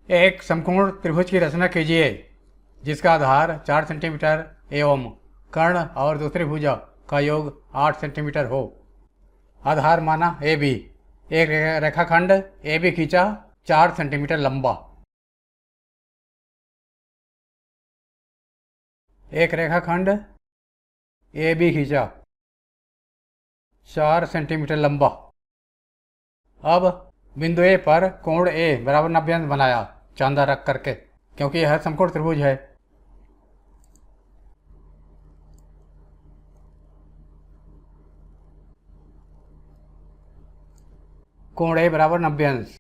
एक समकोण त्रिभुज की रचना कीजिए जिसका आधार 4 सेंटीमीटर एवं कर्ण और दूसरी भुजा का योग 8 सेंटीमीटर हो। आधार माना ए बी। एक रेखाखंड ए बी खींचा 4 सेंटीमीटर लंबा। एक रेखाखंड ए बी खींचा 4 सेंटीमीटर लंबा। अब बिंदु ए पर कोण ए बराबर 90 अंश बनाया चांदा रख करके, क्योंकि यह समकोण त्रिभुज है। कोण ए बराबर 90 अंश,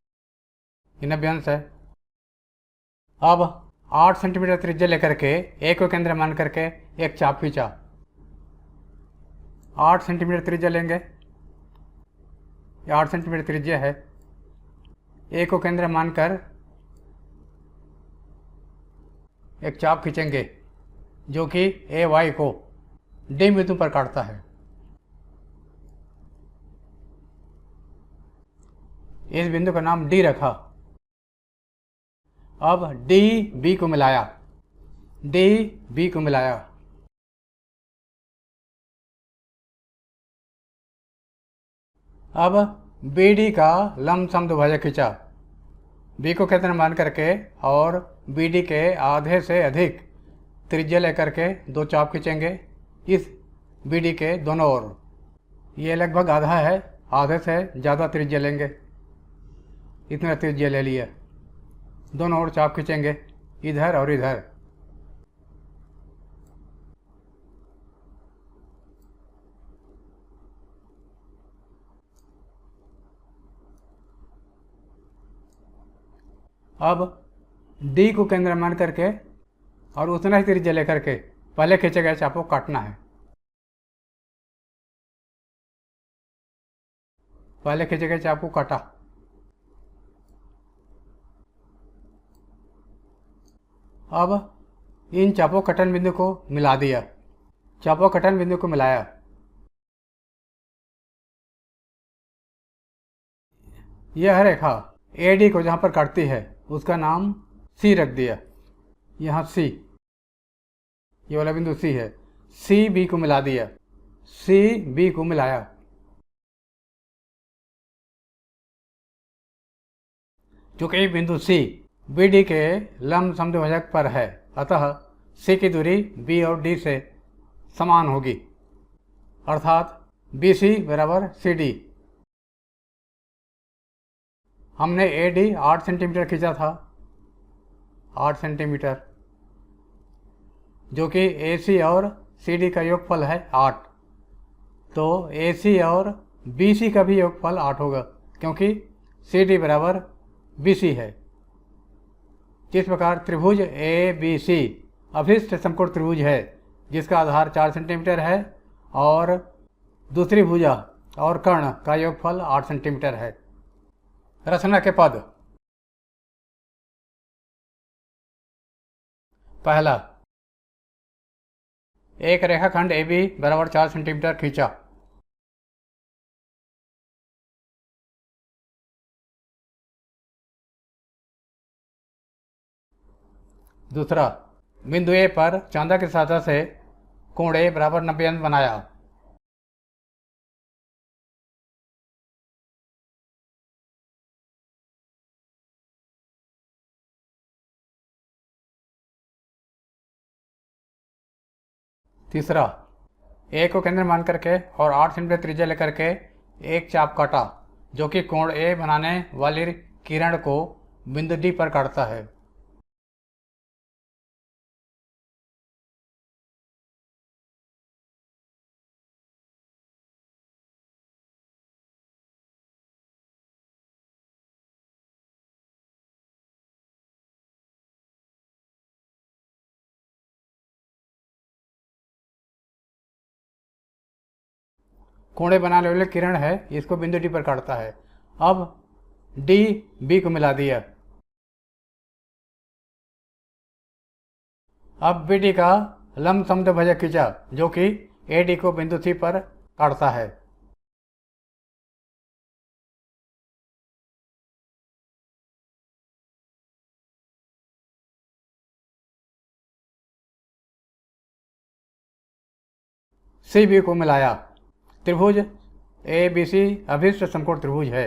ये 90 अंश है। अब 8 सेंटीमीटर त्रिज्या लेकर के ए को केंद्र मान करके एक चाप खींचा। 8 सेंटीमीटर त्रिज्या लेंगे, ये 8 सेंटीमीटर त्रिज्या है। ए को केंद्र मानकर एक चाप खींचेंगे जो कि ए वाई को डी बिंदु पर काटता है। इस बिंदु का नाम डी रखा। अब डी बी को मिलाया, डी बी को मिलाया। अब बी डी का लंब समद्विभाजक खींचा। बी को केंद्र मान करके और बी डी के आधे से अधिक त्रिज्या लेकर के दो चाप खींचेंगे इस बी डी के दोनों ओर। ये लगभग आधा है, आधे से ज़्यादा त्रिज्या लेंगे, इतना त्रिज्या ले लिया। दोनों ओर चाप खींचेंगे, इधर और इधर। अब डी को केंद्र मान करके और उतना ही त्रिज्या लेकर के पहले खींचे गए चाप को काटना है। पहले खींचे गए चाप को काटा। अब इन चापों कटन बिंदु को मिला दिया, चापों कटन बिंदु को मिलाया। यह रेखा ए डी को जहाँ पर काटती है उसका नाम सी रख दिया। यहाँ सी, ये वाला बिंदु सी है। सी बी को मिला दिया, सी बी को मिलाया। चूंकि बिंदु सी बी डी के लंब समद्विभाजक पर है, अतः सी की दूरी बी और डी से समान होगी, अर्थात बी सी बराबर सी डी। हमने ए डी 8 सेंटीमीटर खींचा था, 8 सेंटीमीटर, जो कि ए सी और सी डी का योगफल है 8। तो ए सी और बी सी का भी योगफल 8 होगा, क्योंकि सी डी बराबर बी सी है। इस प्रकार त्रिभुज ए बी सी अभिष्ट समकोण त्रिभुज है जिसका आधार 4 सेंटीमीटर है और दूसरी भुजा और कर्ण का योगफल 8 सेंटीमीटर है। रचना के पद। पहला, एक रेखाखंड ए बी बराबर 4 सेंटीमीटर खींचा। दूसरा, बिंदु ए पर चांदा की सहायता से कोण ए बराबर 90 अंश बनाया। तीसरा, ए को केंद्र मान करके और 8 सेंटीमीटर त्रिज्या लेकर के एक चाप काटा जो कि कोण ए बनाने वाली किरण को बिंदु डी पर काटता है। कोणे बनाने वाली किरण है, इसको बिंदु डी पर काटता है। अब डी बी को मिला दिया। अब बी डी का लंब समद्विभाजक खींचा जो कि ए डी को बिंदु सी पर काटता है। सी बी को मिलाया। त्रिभुज ए बी सी अभिष्ट समकोण त्रिभुज है।